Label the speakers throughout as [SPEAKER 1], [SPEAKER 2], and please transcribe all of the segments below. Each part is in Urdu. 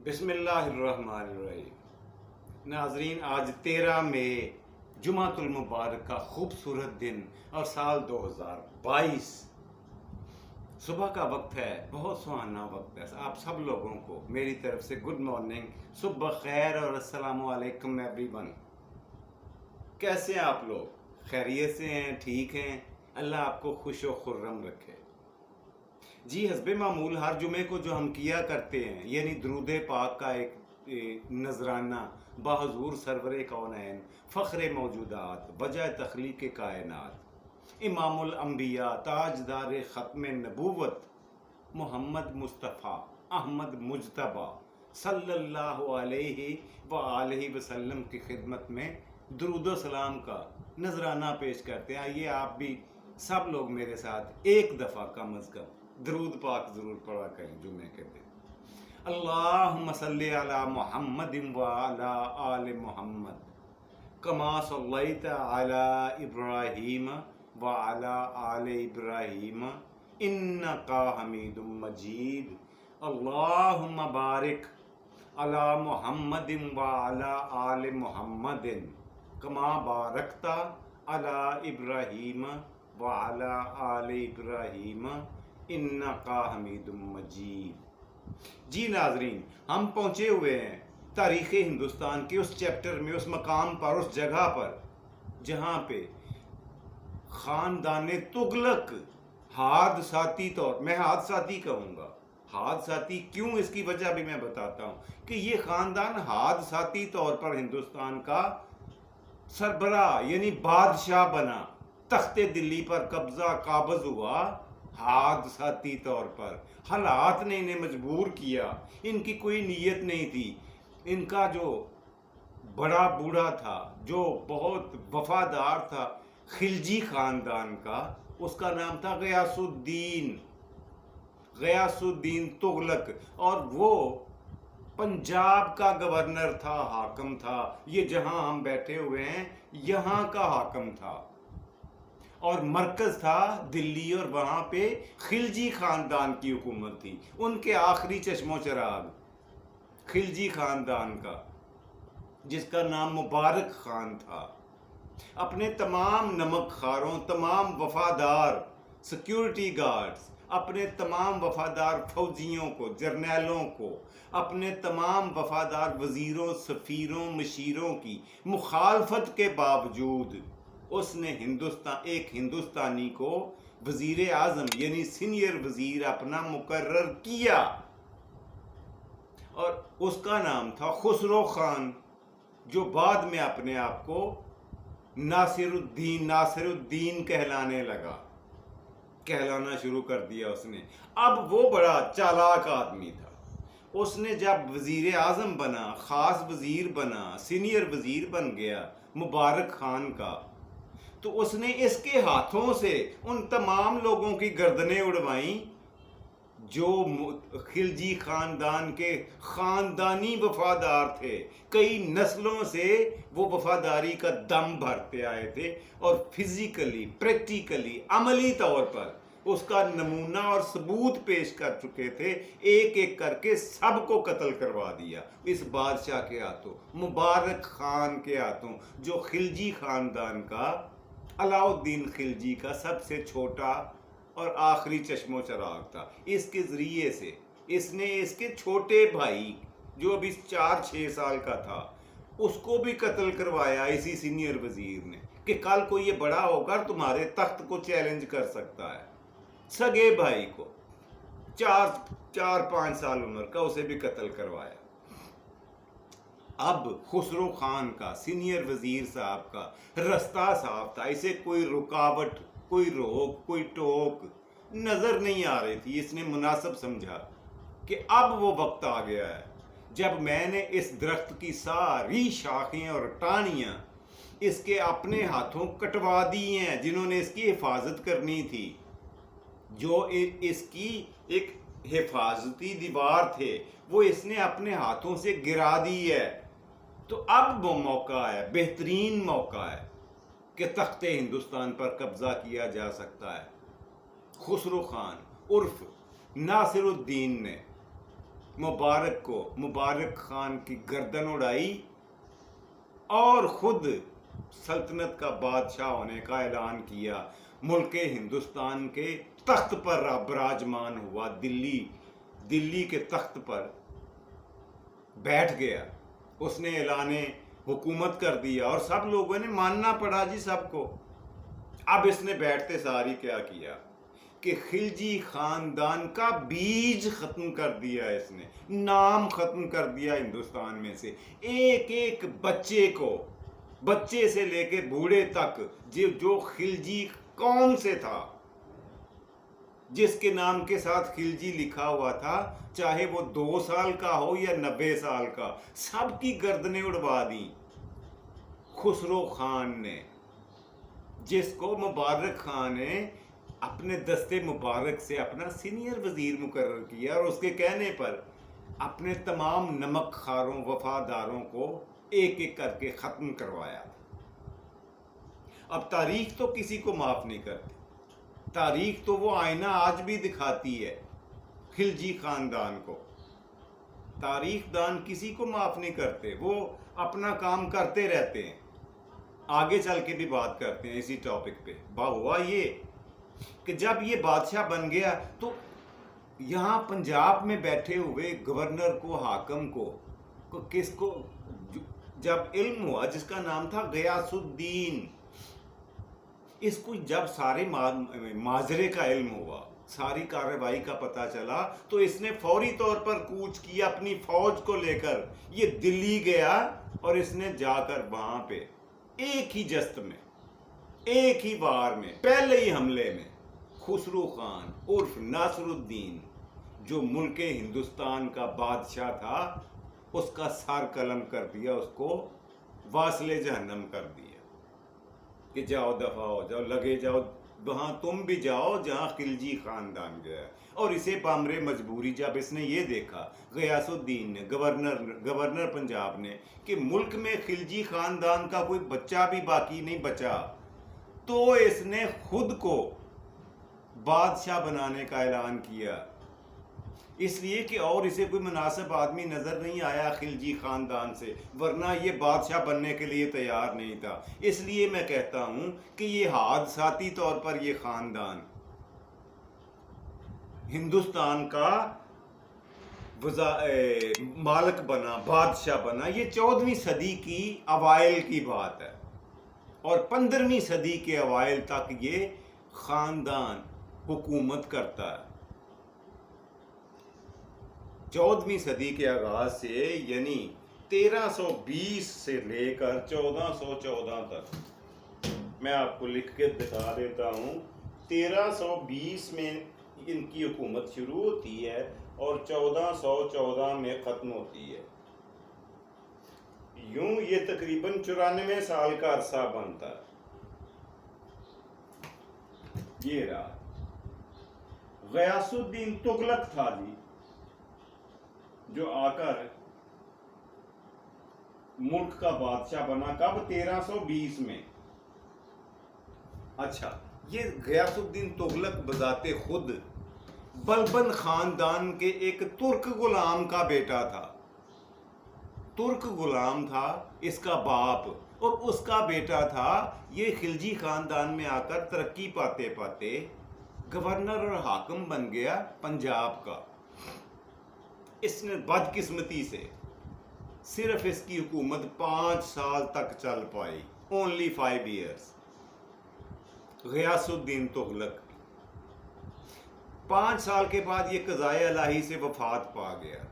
[SPEAKER 1] بسم اللہ الرحمن الرحیم۔ ناظرین، آج 13 مئی جمعۃ المبارک کا خوبصورت دن اور سال 2022 صبح کا وقت ہے، بہت سہانا وقت ہے۔ آپ سب لوگوں کو میری طرف سے گڈ مارننگ، صبح خیر اور السلام علیکم ایوری ون۔ کیسے ہیں آپ لوگ؟ خیریت سے ہیں؟ ٹھیک ہیں؟ اللہ آپ کو خوش و خرم رکھے۔ جی، حسب معمول ہر جمعے کو جو ہم کیا کرتے ہیں، یعنی درود پاک کا ایک نذرانہ بحضور سرور کونین، فخر موجودات، وجہ تخلیق کائنات، امام الانبیاء، تاجدار ختم نبوت، محمد مصطفیٰ احمد مجتبیٰ صلی اللہ علیہ وآلہ وسلم کی خدمت میں درود و سلام کا نذرانہ پیش کرتے ہیں۔ آئیے آپ بھی سب لوگ میرے ساتھ ایک دفعہ کم از کم درود پاک ضرور پڑھا کریں جمعے کے دن۔ اللہم صلی علی محمد وعلی آل محمد کما صلیت علی ابراہیم وعلی آل ابراہیم انکا حمید مجید۔ اللہم بارک علی محمد وعلی آل محمد کما بارکت علی ابراہیم وعلی آل ابراہیم انکا حمید مجید۔ جی ناظرین، ہم پہنچے ہوئے ہیں تاریخ ہندوستان کے اس چیپٹر میں، اس مقام پر، اس جگہ پر جہاں پہ خاندان تغلق حادثاتی طور، میں حادثاتی کہوں گا، حادثاتی کیوں، اس کی وجہ بھی میں بتاتا ہوں کہ یہ خاندان حادثاتی طور پر ہندوستان کا سربراہ یعنی بادشاہ بنا، تخت دلی پر قبضہ قابض ہوا حادثاتی طور پر۔ حالات نے انہیں مجبور کیا، ان کی کوئی نیت نہیں تھی۔ ان کا جو بڑا بوڑھا تھا، جو بہت وفادار تھا خلجی خاندان کا، اس کا نام تھا غیاث الدین تغلق، اور وہ پنجاب کا گورنر تھا، حاکم تھا۔ یہ جہاں ہم بیٹھے ہوئے ہیں یہاں کا حاکم تھا، اور مرکز تھا دلی، اور وہاں پہ خلجی خاندان کی حکومت تھی۔ ان کے آخری چشم و چراغ خلجی خاندان کا، جس کا نام مبارک خان تھا، اپنے تمام نمک خاروں، تمام وفادار سیکیورٹی گارڈز، اپنے تمام وفادار فوجیوں کو، جرنیلوں کو، اپنے تمام وفادار وزیروں، سفیروں، مشیروں کی مخالفت کے باوجود اس نے ایک ہندوستانی کو وزیر اعظم یعنی سینئر وزیر اپنا مقرر کیا، اور اس کا نام تھا خسرو خان، جو بعد میں اپنے آپ کو ناصر الدین کہلانا شروع کر دیا اس نے۔ اب وہ بڑا چالاک آدمی تھا۔ اس نے جب وزیر اعظم بنا، خاص وزیر بنا، سینئر وزیر بن گیا مبارک خان کا، تو اس نے اس کے ہاتھوں سے ان تمام لوگوں کی گردنیں اڑوائیں جو خلجی خاندان کے خاندانی وفادار تھے۔ کئی نسلوں سے وہ وفاداری کا دم بھرتے آئے تھے، اور فزیکلی، پریکٹیکلی، عملی طور پر اس کا نمونہ اور ثبوت پیش کر چکے تھے۔ ایک ایک کر کے سب کو قتل کروا دیا اس بادشاہ کے ہاتھوں، مبارک خان کے ہاتھوں، جو خلجی خاندان کا، علاء الدین خلجی کا سب سے چھوٹا اور آخری چشم و چراغ تھا۔ اس کے ذریعے سے اس نے اس کے چھوٹے بھائی جو ابھی 4-6 سال کا تھا، اس کو بھی قتل کروایا اسی سینئر وزیر نے، کہ کل کو یہ بڑا ہو کر تمہارے تخت کو چیلنج کر سکتا ہے۔ سگے بھائی کو 4-5 سال عمر کا، اسے بھی قتل کروایا۔ اب خسرو خان کا، سینئر وزیر صاحب کا رستہ صاف تھا، اسے کوئی رکاوٹ، کوئی روک، کوئی ٹوک نظر نہیں آ رہی تھی۔ اس نے مناسب سمجھا کہ اب وہ وقت آ گیا ہے جب میں نے اس درخت کی ساری شاخیں اور ٹہنیاں اس کے اپنے ہاتھوں کٹوا دی ہیں، جنہوں نے اس کی حفاظت کرنی تھی، جو اس کی ایک حفاظتی دیوار تھے، وہ اس نے اپنے ہاتھوں سے گرا دی ہے۔ تو اب وہ موقع ہے، بہترین موقع ہے کہ تخت ہندوستان پر قبضہ کیا جا سکتا ہے۔ خسرو خان عرف ناصر الدین نے مبارک خان کی گردن اڑائی اور خود سلطنت کا بادشاہ ہونے کا اعلان کیا. ملک ہندوستان کے تخت پر براجمان ہوا، دلی کے تخت پر بیٹھ گیا. اس نے اعلان حکومت کر دیا اور سب لوگوں نے ماننا پڑا جی سب کو. اب اس نے بیٹھتے ساری کیا کیا کہ خلجی خاندان کا بیج ختم کر دیا، اس نے نام ختم کر دیا ہندوستان میں سے. ایک ایک بچے سے لے کے بوڑھے تک جو خلجی قوم سے تھا، جس کے نام کے ساتھ خلجی لکھا ہوا تھا، چاہے وہ 2 سال کا ہو یا 90 سال کا، سب کی گردنیں اڑوا دی خسرو خان نے، جس کو مبارک خان نے اپنے دستے مبارک سے اپنا سینئر وزیر مقرر کیا اور اس کے کہنے پر اپنے تمام نمک خاروں وفاداروں کو ایک ایک کر کے ختم کروایا. اب تاریخ تو کسی کو معاف نہیں کرتی. تاریخ تو وہ آئینہ آج بھی دکھاتی ہے خلجی خاندان کو. تاریخ دان کسی کو معاف نہیں کرتے، وہ اپنا کام کرتے رہتے ہیں. آگے چل کے بھی بات کرتے ہیں اسی ٹاپک پہ. ہوا یہ کہ جب یہ بادشاہ بن گیا تو یہاں پنجاب میں بیٹھے ہوئے گورنر کو، حاکم کو کس کو جب علم ہوا، جس کا نام تھا غیاث الدین، اس کو جب سارے ماجرے کا علم ہوا، ساری کارروائی کا پتہ چلا، تو اس نے فوری طور پر کوچ کیا اپنی فوج کو لے کر. یہ دلی گیا اور اس نے جا کر وہاں پہ ایک ہی جست میں، ایک ہی وار میں، پہلے ہی حملے میں خسرو خان عرف ناصر الدین، جو ملک ہندوستان کا بادشاہ تھا، اس کا سر قلم کر دیا، اس کو واصل جہنم کر دیا کہ جاؤ دفع ہو جاؤ، لگے جاؤ وہاں تم بھی جاؤ جہاں خلجی خاندان گیا. اور اسے بامر مجبوری جب اس نے یہ دیکھا، غیاث الدین نے، گورنر پنجاب نے، کہ ملک میں خلجی خاندان کا کوئی بچہ بھی باقی نہیں بچا، تو اس نے خود کو بادشاہ بنانے کا اعلان کیا. اس لیے کہ اور اسے کوئی مناسب آدمی نظر نہیں آیا خلجی خاندان سے، ورنہ یہ بادشاہ بننے کے لیے تیار نہیں تھا. اس لیے میں کہتا ہوں کہ یہ حادثاتی طور پر یہ خاندان ہندوستان کا مالک بنا، بادشاہ بنا. یہ 14ویں صدی کی اوائل کی بات ہے، اور 15ویں صدی کے اوائل تک یہ خاندان حکومت کرتا ہے. 14ویں صدی کے آغاز سے، یعنی 1320 سے لے کر 1414 تک. میں آپ کو لکھ کے دکھا دیتا ہوں. 1320 میں ان کی حکومت شروع ہوتی ہے اور 1414 میں ختم ہوتی ہے. یوں یہ تقریباً 94 سال کا عرصہ بنتا ہے. یہ رہا غیاث الدین تغلق تھا جی، جو آ کر ملک کا بادشاہ بنا. کب؟ 1320 میں. اچھا، یہ غیاث الدین تغلق بذات خود بلبن خاندان کے ایک ترک غلام کا بیٹا تھا. ترک غلام تھا اس کا باپ، اور اس کا بیٹا تھا. یہ خلجی خاندان میں آ کر ترقی پاتے پاتے گورنر اور حاکم بن گیا پنجاب کا. اس نے بدقسمتی سے صرف اس کی حکومت 5 سال تک چل پائی. only 5 years. غیاث الدین تغلق 5 سال کے بعد یہ قضائے الہی سے وفات پا گیا.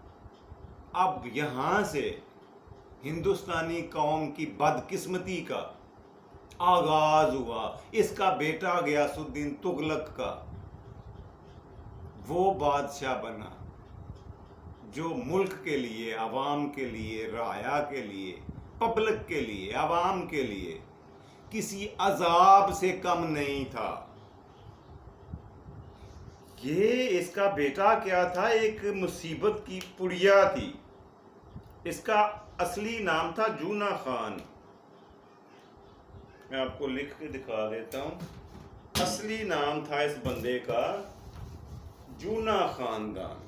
[SPEAKER 1] اب یہاں سے ہندوستانی قوم کی بدقسمتی کا آغاز ہوا. اس کا بیٹا غیاث الدین تغلق کا وہ بادشاہ بنا جو ملک کے لیے، عوام کے لیے، رعایا کے لیے، پبلک کے لیے، عوام کے لیے کسی عذاب سے کم نہیں تھا. یہ اس کا بیٹا کیا تھا؟ ایک مصیبت کی پڑیا تھی. اس کا اصلی نام تھا جونا خان. میں آپ کو لکھ کے دکھا دیتا ہوں. اصلی نام تھا اس بندے کا جونا خاندان.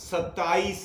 [SPEAKER 1] 27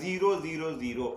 [SPEAKER 1] 000।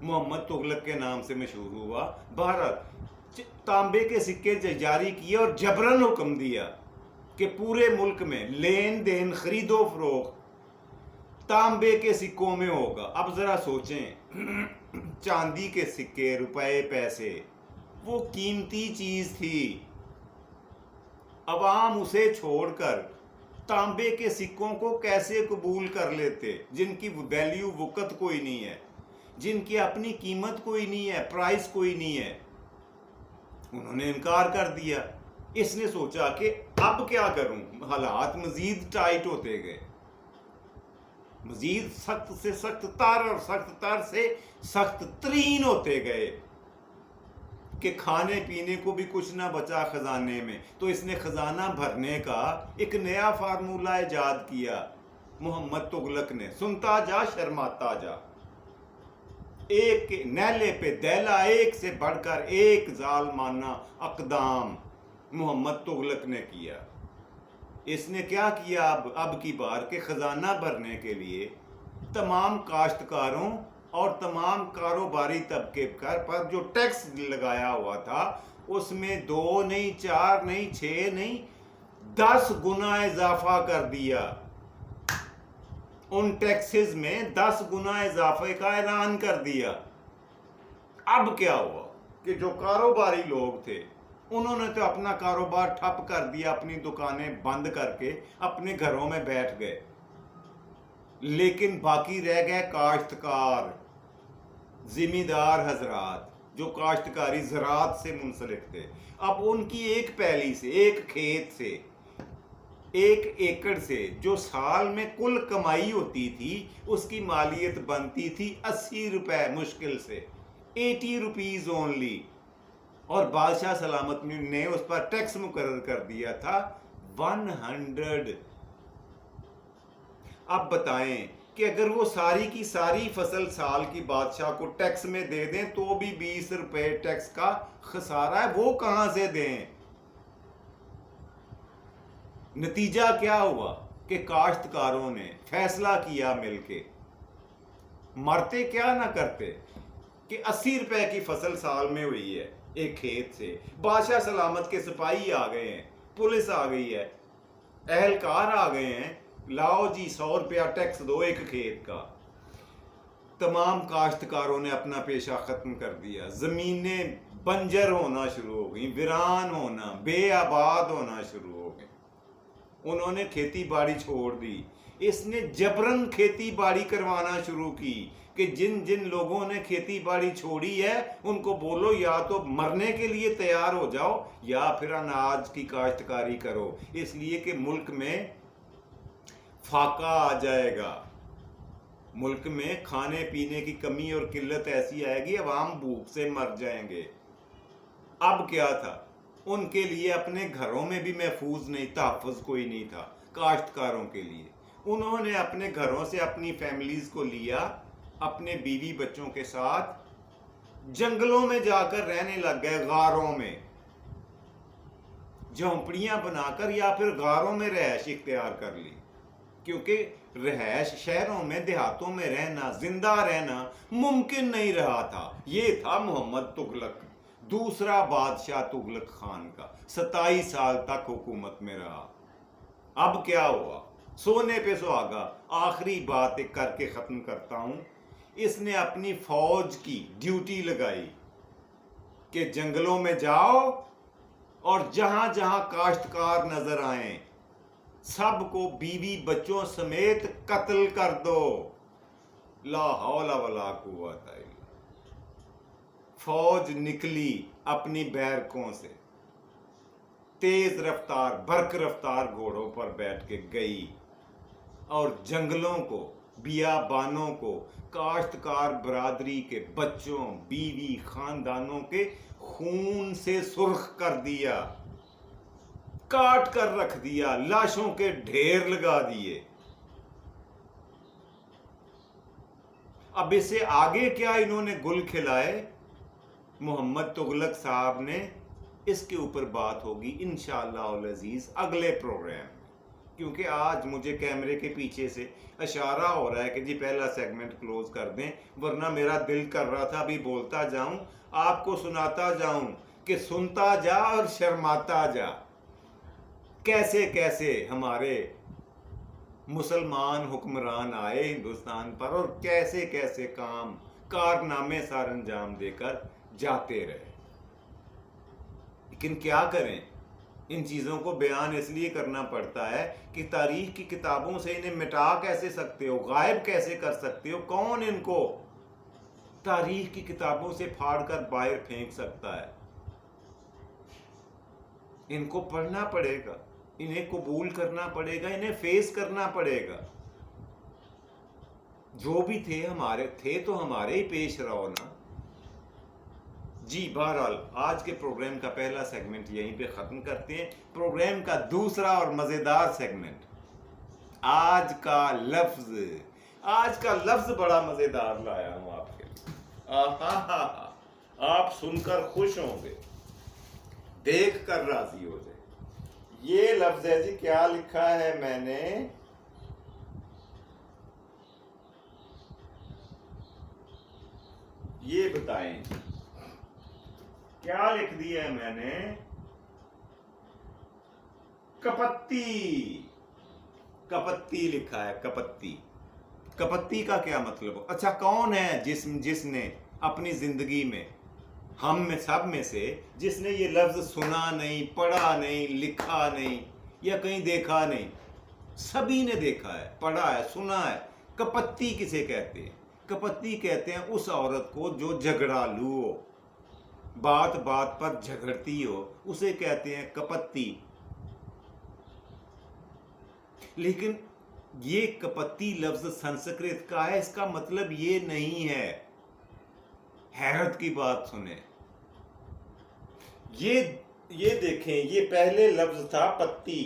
[SPEAKER 1] محمد تغلق کے نام سے مشہور ہوا. بہرحال تانبے کے سکے جاری کیے اور جبرن حکم دیا کہ پورے ملک میں لین دین خرید و فروخت تانبے کے سکوں میں ہوگا. اب ذرا سوچیں، چاندی کے سکے، روپے، پیسے وہ قیمتی چیز تھی. عوام اسے چھوڑ کر تانبے کے سکوں کو کیسے قبول کر لیتے، جن کی ویلیو وقت کوئی نہیں ہے، جن کی اپنی قیمت کوئی نہیں ہے، پرائس کوئی نہیں ہے. انہوں نے انکار کر دیا. اس نے سوچا کہ اب کیا کروں. حالات مزید ٹائٹ ہوتے گئے، مزید سخت سے سخت تر اور سخت تر سے سخت ترین ہوتے گئے کہ کھانے پینے کو بھی کچھ نہ بچا خزانے میں. تو اس نے خزانہ بھرنے کا ایک نیا فارمولہ ایجاد کیا محمد تغلق نے. سنتا جا شرماتا جا. ایک نیلے پہ دیلا، ایک سے بڑھ کر ایک ظالمانہ اقدام محمد تغلق نے کیا. اس نے کیا کیا اب کی بار کہ خزانہ بھرنے کے لیے تمام کاشتکاروں اور تمام کاروباری طبقے پر جو ٹیکس لگایا ہوا تھا اس میں 2 نہیں 4 نہیں 6 نہیں 10 گنا اضافہ کر دیا. ان ٹیکسز میں 10 گنا اضافے کا اعلان کر دیا. اب کیا ہوا کہ جو کاروباری لوگ تھے انہوں نے تو اپنا کاروبار ٹھپ کر دیا، اپنی دکانیں بند کر کے اپنے گھروں میں بیٹھ گئے. لیکن باقی رہ گئے کاشتکار، زمیندار حضرات جو کاشتکاری زراعت سے منسلک تھے. اب ان کی ایک پیلی سے، ایک کھیت سے، ایک ایکڑ سے جو سال میں کل کمائی ہوتی تھی اس کی مالیت بنتی تھی 80 روپے مشکل سے، 80 روپیز اونلی. اور بادشاہ سلامت نے اس پر ٹیکس مقرر کر دیا تھا 100. اب بتائیں کہ اگر وہ ساری کی ساری فصل سال کی بادشاہ کو ٹیکس میں دے دیں تو بھی 20 روپے ٹیکس کا خسارہ ہے، وہ کہاں سے دیں؟ نتیجہ کیا ہوا کہ کاشتکاروں نے فیصلہ کیا مل کے، مرتے کیا نہ کرتے، کہ 80 روپے کی فصل سال میں ہوئی ہے ایک کھیت سے. بادشاہ سلامت کے سپاہی آ گئے ہیں، پولیس آ گئی ہے، اہلکار آ گئے ہیں، لاؤ جی 100 روپیہ ٹیکس دو ایک کھیت کا. تمام کاشتکاروں نے اپنا پیشہ ختم کر دیا. زمینیں بنجر ہونا شروع ہو گئیں، ویران ہونا، بے آباد ہونا شروع ہو گئیں. انہوں نے کھیتی باڑی چھوڑ دی. اس نے جبرن کھیتی باڑی کروانا شروع کی کہ جن جن لوگوں نے کھیتی باڑی چھوڑی ہے ان کو بولو یا تو مرنے کے لیے تیار ہو جاؤ یا پھر اناج کی کاشتکاری کرو، اس لیے کہ ملک میں فاقہ آ جائے گا. ملک میں کھانے پینے کی کمی اور قلت ایسی آئے گی، عوام بھوک سے مر جائیں گے. اب کیا تھا، ان کے لیے اپنے گھروں میں بھی محفوظ نہیں، تحفظ کوئی نہیں تھا کاشتکاروں کے لیے. انہوں نے اپنے گھروں سے اپنی فیملیز کو لیا، اپنے بیوی بچوں کے ساتھ جنگلوں میں جا کر رہنے لگ گئے، غاروں میں جھونپڑیاں بنا کر یا پھر غاروں میں رہائش اختیار کر لی. کیونکہ رہائش شہروں میں دیہاتوں میں رہنا، زندہ رہنا ممکن نہیں رہا تھا. یہ تھا محمد تغلق، دوسرا بادشاہ تغلق خان کا. 27 سال تک حکومت میں رہا. اب کیا ہوا، سونے پہ سہاگا. آخری بات ایک کر کے ختم کرتا ہوں. اس نے اپنی فوج کی ڈیوٹی لگائی کہ جنگلوں میں جاؤ اور جہاں جہاں کاشتکار نظر آئیں سب کو بیوی بچوں سمیت قتل کر دو. لا حول ولا قوت الا باللہ. فوج نکلی اپنی بیرکوں سے، تیز رفتار برق رفتار گھوڑوں پر بیٹھ کے گئی اور جنگلوں کو، بیابانوں کو، کاشتکار برادری کے بچوں، بیوی، خاندانوں کے خون سے سرخ کر دیا، کاٹ کر رکھ دیا، لاشوں کے ڈھیر لگا دیے. اب اس سے آگے کیا انہوں نے گل کھلائے محمد تغلق صاحب نے، اس کے اوپر بات ہوگی انشاءاللہ العزیز اگلے پروگرام میں. کیونکہ آج مجھے کیمرے کے پیچھے سے اشارہ ہو رہا ہے کہ جی پہلا سیگمنٹ کلوز کر دیں، ورنہ میرا دل کر رہا تھا ابھی بولتا جاؤں، آپ کو سناتا جاؤں کہ سنتا جا اور شرماتا جا، کیسے کیسے ہمارے مسلمان حکمران آئے ہندوستان پر اور کیسے کیسے کارنامے سر انجام دے کر جاتے رہے. لیکن کیا کریں، ان چیزوں کو بیان اس لیے کرنا پڑتا ہے کہ تاریخ کی کتابوں سے انہیں مٹا کیسے سکتے ہو، غائب کیسے کر سکتے ہو، کون ان کو تاریخ کی کتابوں سے پھاڑ کر باہر پھینک سکتا ہے. ان کو پڑھنا پڑے گا، انہیں قبول کرنا پڑے گا، انہیں فیس کرنا پڑے گا. جو بھی تھے تو ہمارے ہی پیش رہو نا. جی بہرحال آج کے پروگرام کا پہلا سیگمنٹ یہیں پہ ختم کرتے ہیں. پروگرام کا دوسرا اور مزیدار سیگمنٹ، آج کا لفظ بڑا مزیدار لایا ہوں آپ کے لیے. آپ سن کر خوش ہوں گے، دیکھ کر راضی ہو جائے. یہ لفظ ہے جی، کیا لکھا ہے میں نے، یہ بتائیں کیا لکھ دیا ہے میں نے؟ کپتی. کپتی لکھا ہے. کپتی کا کیا مطلب ہو؟ اچھا، کون ہے جس نے اپنی زندگی میں، ہم میں سب میں سے، جس نے یہ لفظ سنا نہیں، پڑھا نہیں، لکھا نہیں یا کہیں دیکھا نہیں؟ سبھی نے دیکھا ہے، پڑھا ہے، سنا ہے. کپتی کسے کہتے ہیں؟ کپتی کہتے ہیں اس عورت کو جو جھگڑالو ہو، بات بات پر جھگڑتی ہو، اسے کہتے ہیں کپتی. لیکن یہ کپتی لفظ سنسکرت کا ہے، اس کا مطلب یہ نہیں ہے. حیرت کی بات سنیں، یہ دیکھیں، یہ پہلے لفظ تھا پتی.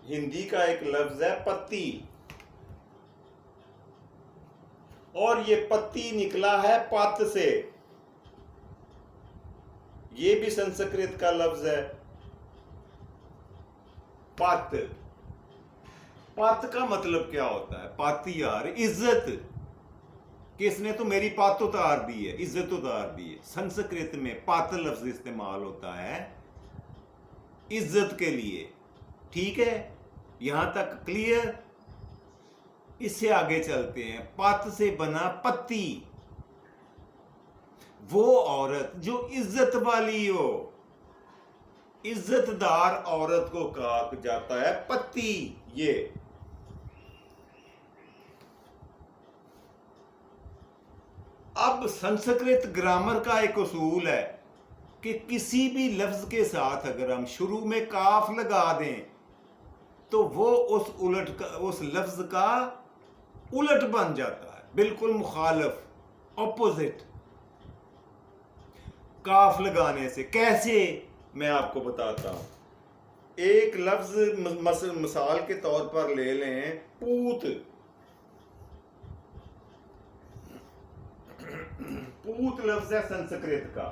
[SPEAKER 1] ہندی کا ایک لفظ ہے پتی، اور یہ پتی نکلا ہے پت سے. یہ بھی سنسکرت کا لفظ ہے پت. پت کا مطلب کیا ہوتا ہے؟ پت یار عزت. کس نے تو میری پت اتار دی ہے، عزت اتار دی ہے. سنسکرت میں پت لفظ استعمال ہوتا ہے عزت کے لیے. ٹھیک ہے، یہاں تک کلیئر؟ اس سے آگے چلتے ہیں. پت سے بنا پتی. وہ عورت جو عزت والی ہو، عزت دار عورت کو کہا جاتا ہے پتی. یہ اب سنسکرت گرامر کا ایک اصول ہے کہ کسی بھی لفظ کے ساتھ اگر ہم شروع میں کاف لگا دیں تو وہ اس لفظ کا الٹ بن جاتا ہے، بالکل مخالف، اپوزٹ. کاف لگانے سے کیسے، میں آپ کو بتاتا ہوں. ایک لفظ مثال کے طور پر لے لیں، پوت. پوت لفظ ہے سنسکرت کا.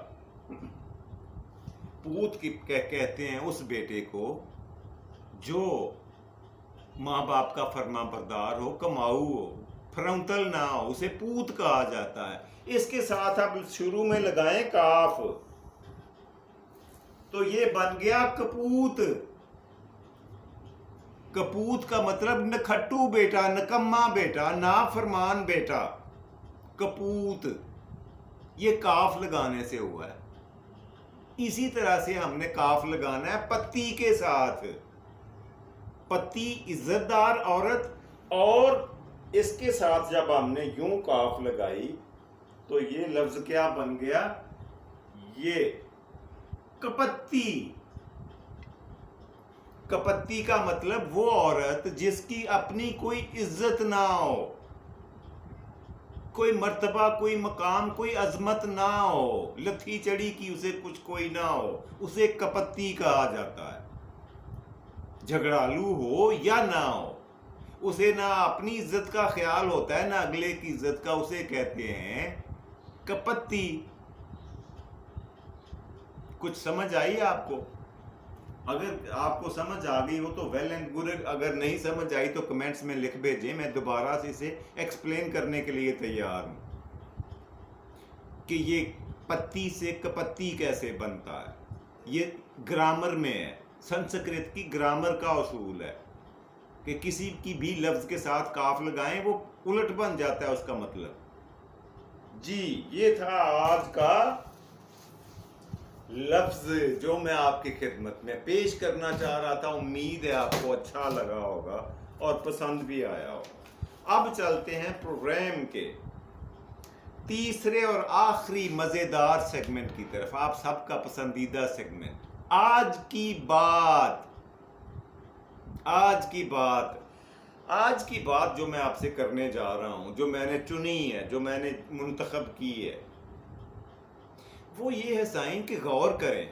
[SPEAKER 1] پوت کہتے ہیں اس بیٹے کو جو ماں باپ کا فرما بردار ہو، کماؤ ہو، فرنتل نہ ہو، اسے پوت کہا جاتا ہے. اس کے ساتھ آپ شروع میں لگائیں کاف تو یہ بن گیا کپوت. کپوت کا مطلب نکھٹو بیٹا، نکما بیٹا، نافرمان بیٹا. کپوت یہ کاف لگانے سے ہوا ہے. اسی طرح سے ہم نے کاف لگانا ہے پتی کے ساتھ. پتی عزت دار عورت، اور اس کے ساتھ جب ہم نے یوں کاف لگائی تو یہ لفظ کیا بن گیا؟ یہ کپتی. کپتی کا مطلب وہ عورت جس کی اپنی کوئی عزت نہ ہو، کوئی مرتبہ، کوئی مقام، کوئی عظمت نہ ہو، لتھی چڑی کی اسے کچھ کوئی نہ ہو، اسے کپتی کہا جاتا ہے. جھگڑالو ہو یا نہ ہو، اسے نہ اپنی عزت کا خیال ہوتا ہے نہ اگلے کی عزت کا، اسے کہتے ہیں کپتی. کچھ سمجھ آئی آپ کو؟ اگر آپ کو سمجھ آ گئی ہو تو ویل اینڈ گڈ، اگر نہیں سمجھ آئی تو کمنٹس میں لکھ بھیجیں، میں دوبارہ سے اسے ایکسپلین کرنے کے لیے تیار ہوں کہ یہ پتی سے کپتی کیسے بنتا ہے. یہ گرامر میں ہے، سنسکرت کی گرامر کا اصول ہے کہ کسی کی بھی لفظ کے ساتھ کاف لگائیں وہ الٹ بن جاتا ہے اس کا مطلب. جی یہ تھا آج کا لفظ جو میں آپ کی خدمت میں پیش کرنا چاہ رہا تھا. امید ہے آپ کو اچھا لگا ہوگا اور پسند بھی آیا ہوگا. اب چلتے ہیں پروگرام کے تیسرے اور آخری مزیدار سیگمنٹ کی طرف، آپ سب کا پسندیدہ سیگمنٹ آج کی بات. آج کی بات جو میں آپ سے کرنے جا رہا ہوں، جو میں نے چنی ہے، جو میں نے منتخب کی ہے، وہ یہ ہے سائن کہ غور کریں،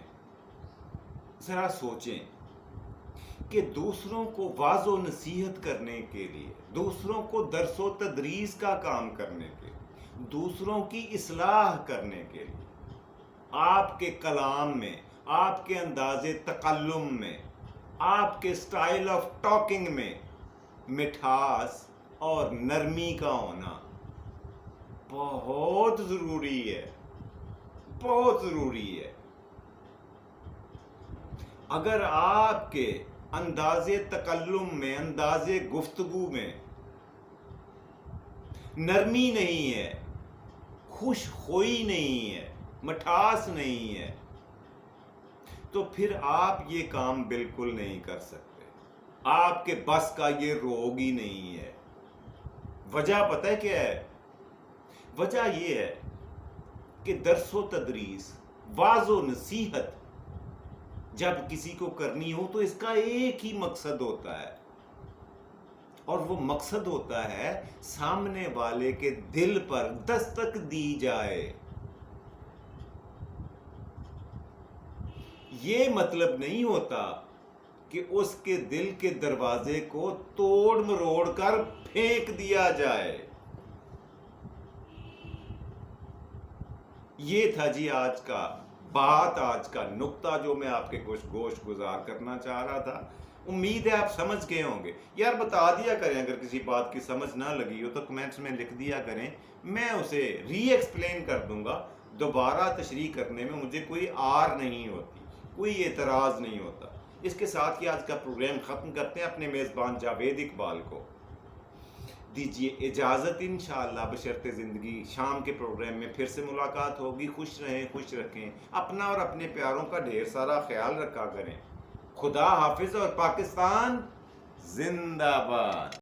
[SPEAKER 1] ذرا سوچیں کہ دوسروں کو واعظ و نصیحت کرنے کے لیے، دوسروں کو درس و تدریس کا کام کرنے کے لیے، دوسروں کی اصلاح کرنے کے لیے آپ کے کلام میں، آپ کے انداز تکلم میں، آپ کے سٹائل آف ٹاکنگ میں مٹھاس اور نرمی کا ہونا بہت ضروری ہے، بہت ضروری ہے. اگر آپ کے انداز تکلم میں، انداز گفتگو میں نرمی نہیں ہے، خوش خوئی نہیں ہے، مٹھاس نہیں ہے، تو پھر آپ یہ کام بالکل نہیں کر سکتے. آپ کے بس کا یہ روگ ہی نہیں ہے. وجہ پتہ ہے کیا ہے؟ وجہ یہ ہے کہ درس و تدریس، واعظ و نصیحت جب کسی کو کرنی ہو تو اس کا ایک ہی مقصد ہوتا ہے، اور وہ مقصد ہوتا ہے سامنے والے کے دل پر دستک دی جائے. یہ مطلب نہیں ہوتا کہ اس کے دل کے دروازے کو توڑ مروڑ کر پھینک دیا جائے. یہ تھا جی آج کا بات، آج کا نقطہ جو میں آپ کے گوشت گزار کرنا چاہ رہا تھا. امید ہے آپ سمجھ گئے ہوں گے. یار بتا دیا کریں اگر کسی بات کی سمجھ نہ لگی ہو تو کمنٹس میں لکھ دیا کریں، میں اسے ری ایکسپلین کر دوں گا. دوبارہ تشریح کرنے میں مجھے کوئی آر نہیں ہوتی، کوئی اعتراض نہیں ہوتا. اس کے ساتھ ہی آج کا پروگرام ختم کرتے ہیں. اپنے میزبان جاوید اقبال کو دیجیے اجازت، انشاءاللہ بشرط زندگی شام کے پروگرام میں پھر سے ملاقات ہوگی. خوش رہیں، خوش رکھیں، اپنا اور اپنے پیاروں کا ڈھیر سارا خیال رکھا کریں. خدا حافظ اور پاکستان زندہ باد.